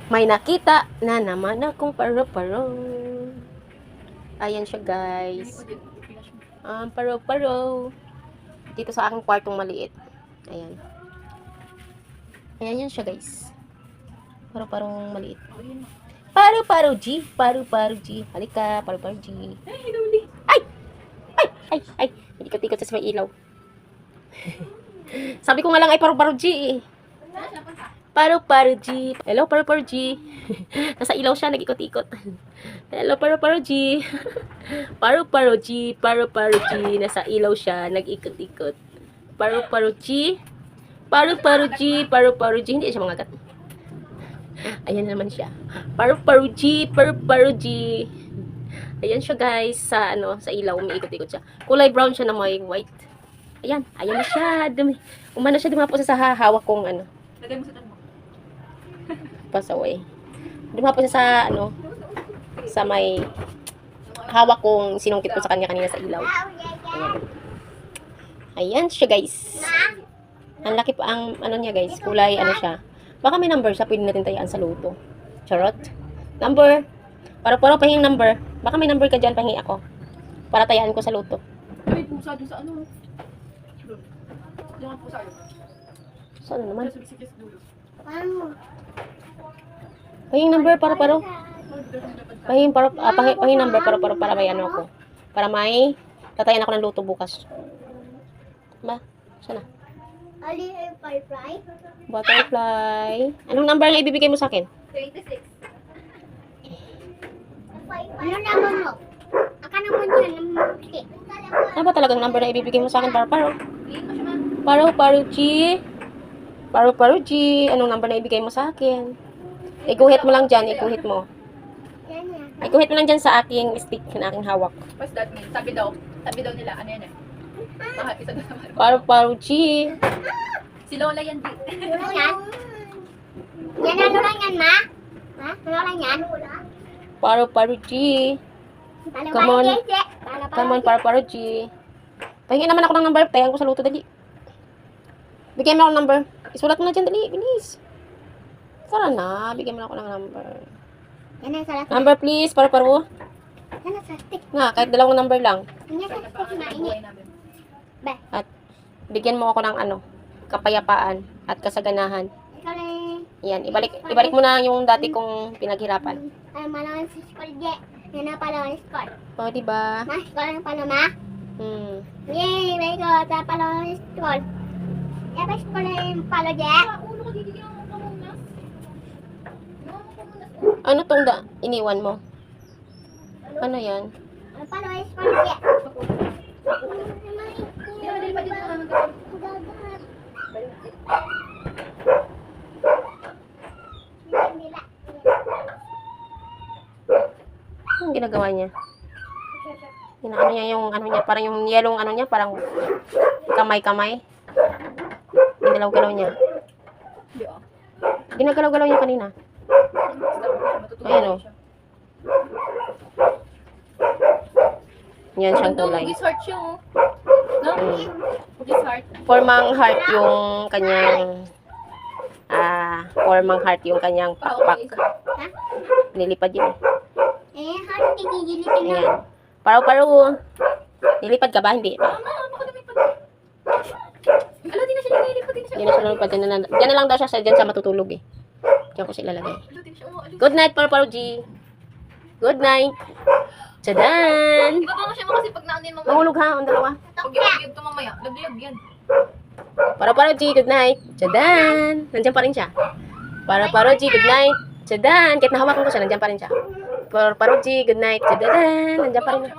May nakita na naman akong paro-paro. Ayan siya, guys. Paro-paro. Dito sa aking kwartong maliit. Ayan. Ayan yan siya, guys. Paro-parong maliit. Paro-paro G. Paro-paro G. Halika, paro-paro G. Ay! Ay! Ay! Ay! Ikot-ikot sa may ilaw. Sabi ko nga lang ay paro-paro G eh. Paro-paro G. Hello, paro-paro G. Nasa ilaw siya, nag-ikot-ikot. Hello, paro-paro G. Paro-paro G. Paro-paro G. Nasa ilaw siya, nag-ikot-ikot. Paro-paro G. Paro-paro G. Paro-paro G. Hindi siya mangagat. Ayan naman siya. Paro-paro G. Paro-paro G. Ayan siya, guys. Sa ilaw, umiikot-ikot siya. Kulay brown siya na may white. Ayan. Ayan na siya. Umano siya dumapo sa hawak kong Lagay mo sa tanong. Pass away. Dumapo siya sa may hawak kong sinungkit ko sa kanya kanina sa ilaw. Ayan. Ayan siya, guys. Ang laki pa ang niya, guys. Kulay siya. Baka may number siya, pwede natin tayaan sa loto. Charot. Number. Para pahing number. Baka may number ka dyan, pahingi ako. Para tayaan ko sa loto. Ay, pusa doon sa Diyan ang pusa doon. Saan naman? Sa bisikis dulo. Pahing number para. Pahing number para may ako. Para may tatayan ako ng luto bukas. Ba? Sana. Butterfly. Anong number nga ibibigay mo sa akin? 26. Ano naman mo? Aka naman yan. Ano ba talagang number na ibibigay mo sa akin? Paro. Liit mo siya, ma'am. Paro G. Paro G. Anong number na ibigay mo sa akin? Iguhit mo lang dyan. Iguhit mo. Iguhit mo lang dyan sa aking stick na aking hawak. What's that mean? Sabi daw nila, ano yan eh? Isa daw naman. Paro G. Si Lola yan, di. Ano yan? Yan ano lang yan, ma? Ha? Ano lang yan? Paro G. Come on. Come on, Paro G. Pahingin naman ako ng number. Tayan ko sa luto, dali. Bigyan mo ako ng number. Isulat mo na dyan, dali. Bilis. Tara na. Bigyan mo na ako ng number. Yan ang sarap. Number, please. Paro. Yan ang sarap. Nga, kahit dalawang number lang. Yan ang sarap na ini. Ba? At bigyan mo ako ng kapayapaan at kasaganahan. Ikaw lang. Yan, ibalik mo na yung dati kong pinaghirapan. Malawan sa school, je. Yan ang palawan sa school. O, diba? Ma, school ang pala, ma? Yay, may ko. Sa palawan sa school. Yan ba school ang pala, je? Ulo ko, didigyan mo ka muna. Ano tong iniwan mo? Ano yan? Ang palawan sa school, je. Dali pa dito naman. Anong ginagawa niya? Inaano niya yung niya, parang yung yellow niya, parang kamay-kamay. Ginalaw-galaw niya. Ginagalaw-galaw niya kanina. Ayan o. Yan siyang kulay. Bugis heart siya, oh. No? Bugis heart. Formang heart yung kanyang formang heart yung kanyang pakpak. Ha? Nilipad yun. Harap tigigilitin na. Ayan. Paro. Nilipad ka ba? Hindi pa. Ala, di na siya nililipad. Hindi na siya nilipad. Diyan na lang daw siya. Diyan sa matutulog eh. Diyan ko siya ilalagay. Ala, di na siya. Ala. Good night, Paro G. Good night. Tadaan! Ibaba mo siya mo kasi pag naanin mo. Mahulog ha, ang dalawa. Pag yag to mamaya. Laglayag yan. Paro G, good night. Tadaan! Nandiyan pa rin siya. Paro G, good night. Tadaan! Kahit nahawakan ko siya, nandiyan pa rin siya. Paro G, good night. Tadaan! Nandiyan pa rin siya.